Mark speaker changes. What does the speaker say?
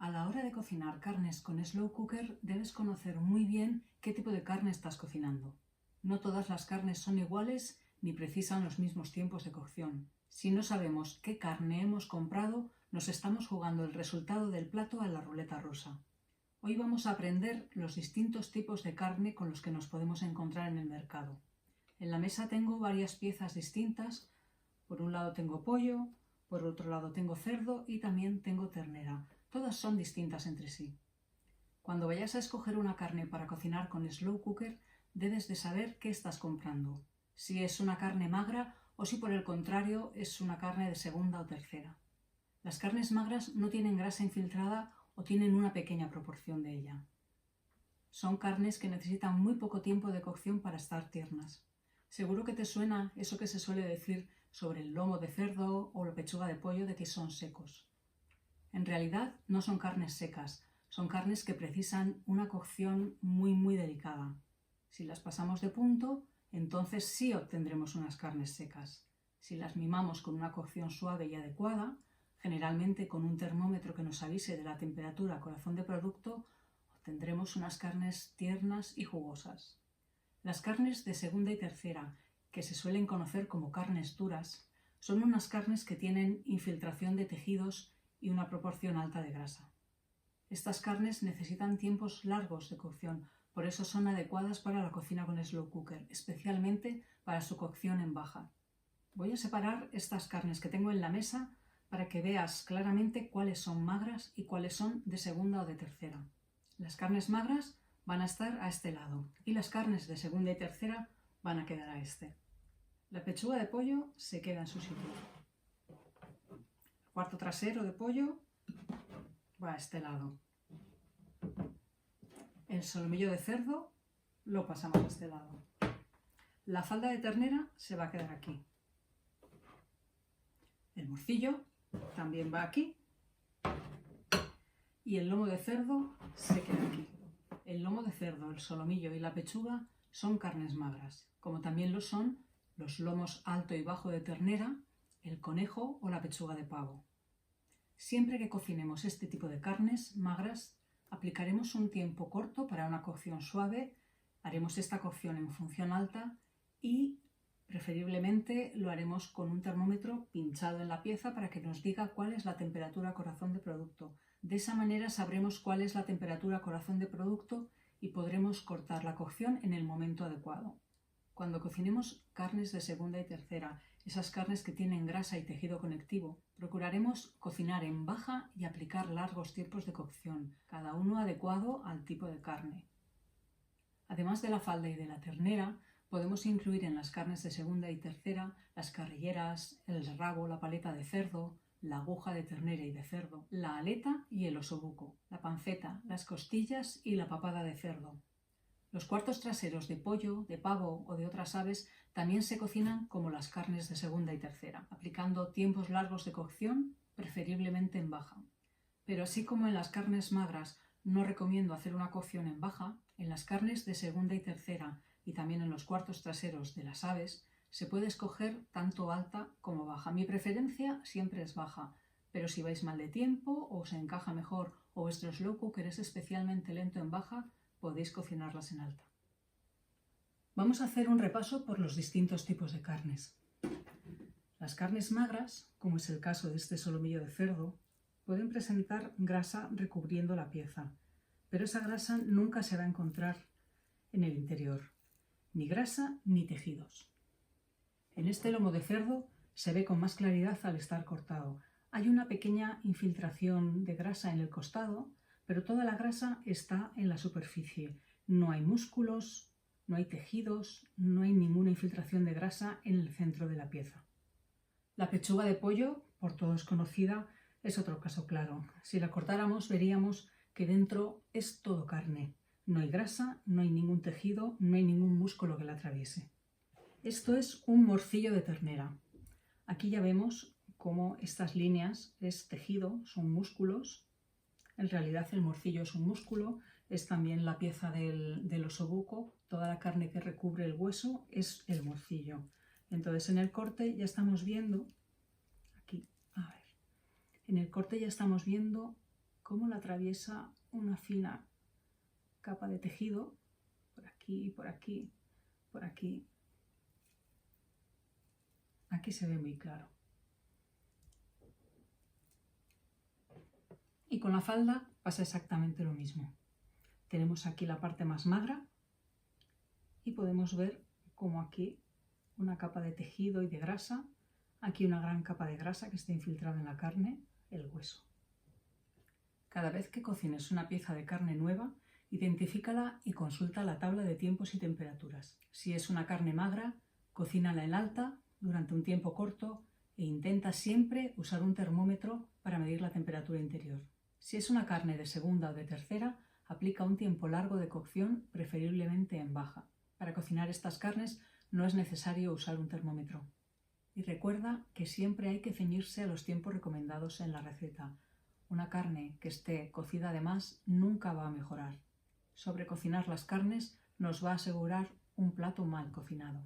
Speaker 1: A la hora de cocinar carnes con slow cooker debes conocer muy bien qué tipo de carne estás cocinando. No todas las carnes son iguales ni precisan los mismos tiempos de cocción. Si no sabemos qué carne hemos comprado, nos estamos jugando el resultado del plato a la ruleta rusa. Hoy vamos a aprender los distintos tipos de carne con los que nos podemos encontrar en el mercado. En la mesa tengo varias piezas distintas. Por un lado tengo pollo, por otro lado tengo cerdo y también tengo ternera. Todas son distintas entre sí. Cuando vayas a escoger una carne para cocinar con slow cooker, debes de saber qué estás comprando. Si es una carne magra o si por el contrario es una carne de segunda o tercera. Las carnes magras no tienen grasa infiltrada o tienen una pequeña proporción de ella. Son carnes que necesitan muy poco tiempo de cocción para estar tiernas. Seguro que te suena eso que se suele decir sobre el lomo de cerdo o la pechuga de pollo de que son secos. En realidad no son carnes secas, son carnes que precisan una cocción muy delicada. Si las pasamos de punto, entonces sí obtendremos unas carnes secas. Si las mimamos con una cocción suave y adecuada, generalmente con un termómetro que nos avise de la temperatura corazón de producto, obtendremos unas carnes tiernas y jugosas. Las carnes de segunda y tercera, que se suelen conocer como carnes duras, son unas carnes que tienen infiltración de tejidos y una proporción alta de grasa. Estas carnes necesitan tiempos largos de cocción, por eso son adecuadas para la cocina con slow cooker, especialmente para su cocción en baja. Voy a separar estas carnes que tengo en la mesa para que veas claramente cuáles son magras y cuáles son de segunda o de tercera. Las carnes magras van a estar a este lado y las carnes de segunda y tercera van a quedar a este. La pechuga de pollo se queda en su sitio. El cuarto trasero de pollo va a este lado. El solomillo de cerdo lo pasamos a este lado. La falda de ternera se va a quedar aquí. El morcillo también va aquí. Y el lomo de cerdo se queda aquí. El lomo de cerdo, el solomillo y la pechuga son carnes magras, como también lo son los lomos alto y bajo de ternera, el conejo o la pechuga de pavo. Siempre que cocinemos este tipo de carnes magras, aplicaremos un tiempo corto para una cocción suave, haremos esta cocción en función alta y preferiblemente lo haremos con un termómetro pinchado en la pieza para que nos diga cuál es la temperatura corazón de producto. De esa manera sabremos cuál es la temperatura corazón de producto y podremos cortar la cocción en el momento adecuado. Cuando cocinemos carnes de segunda y tercera, esas carnes que tienen grasa y tejido conectivo, procuraremos cocinar en baja y aplicar largos tiempos de cocción, cada uno adecuado al tipo de carne. Además de la falda y de la ternera, podemos incluir en las carnes de segunda y tercera las carrilleras, el rabo, la paleta de cerdo, la aguja de ternera y de cerdo, la aleta y el osobuco, la panceta, las costillas y la papada de cerdo. Los cuartos traseros de pollo, de pavo o de otras aves también se cocinan como las carnes de segunda y tercera, aplicando tiempos largos de cocción, preferiblemente en baja. Pero así como en las carnes magras no recomiendo hacer una cocción en baja, en las carnes de segunda y tercera y también en los cuartos traseros de las aves se puede escoger tanto alta como baja. Mi preferencia siempre es baja, pero si vais mal de tiempo o os encaja mejor o vuestro slow cooker es especialmente lento en baja, podéis cocinarlas en alta. Vamos a hacer un repaso por los distintos tipos de carnes. Las carnes magras, como es el caso de este solomillo de cerdo, pueden presentar grasa recubriendo la pieza, pero esa grasa nunca se va a encontrar en el interior, ni grasa ni tejidos. En este lomo de cerdo se ve con más claridad al estar cortado. Hay una pequeña infiltración de grasa en el costado, pero toda la grasa está en la superficie. No hay músculos, no hay tejidos, no hay ninguna infiltración de grasa en el centro de la pieza. La pechuga de pollo, por todos conocida, es otro caso claro. Si la cortáramos veríamos que dentro es todo carne. No hay grasa, no hay ningún tejido, no hay ningún músculo que la atraviese. Esto es un morcillo de ternera. Aquí ya vemos cómo estas líneas es tejido, son músculos. En realidad el morcillo es un músculo, es también la pieza del osobuco, toda la carne que recubre el hueso es el morcillo. Entonces en el corte ya estamos viendo, aquí, a ver, en el corte ya estamos viendo cómo la atraviesa una fina capa de tejido, por aquí, por aquí, por aquí. Aquí se ve muy claro. Y con la falda pasa exactamente lo mismo. Tenemos aquí la parte más magra y podemos ver como aquí una capa de tejido y de grasa, aquí una gran capa de grasa que está infiltrada en la carne, el hueso. Cada vez que cocines una pieza de carne nueva, identifícala y consulta la tabla de tiempos y temperaturas. Si es una carne magra, cocínala en alta durante un tiempo corto e intenta siempre usar un termómetro para medir la temperatura interior. Si es una carne de segunda o de tercera, aplica un tiempo largo de cocción, preferiblemente en baja. Para cocinar estas carnes no es necesario usar un termómetro. Y recuerda que siempre hay que ceñirse a los tiempos recomendados en la receta. Una carne que esté cocida de más nunca va a mejorar. Sobrecocinar las carnes nos va a asegurar un plato mal cocinado.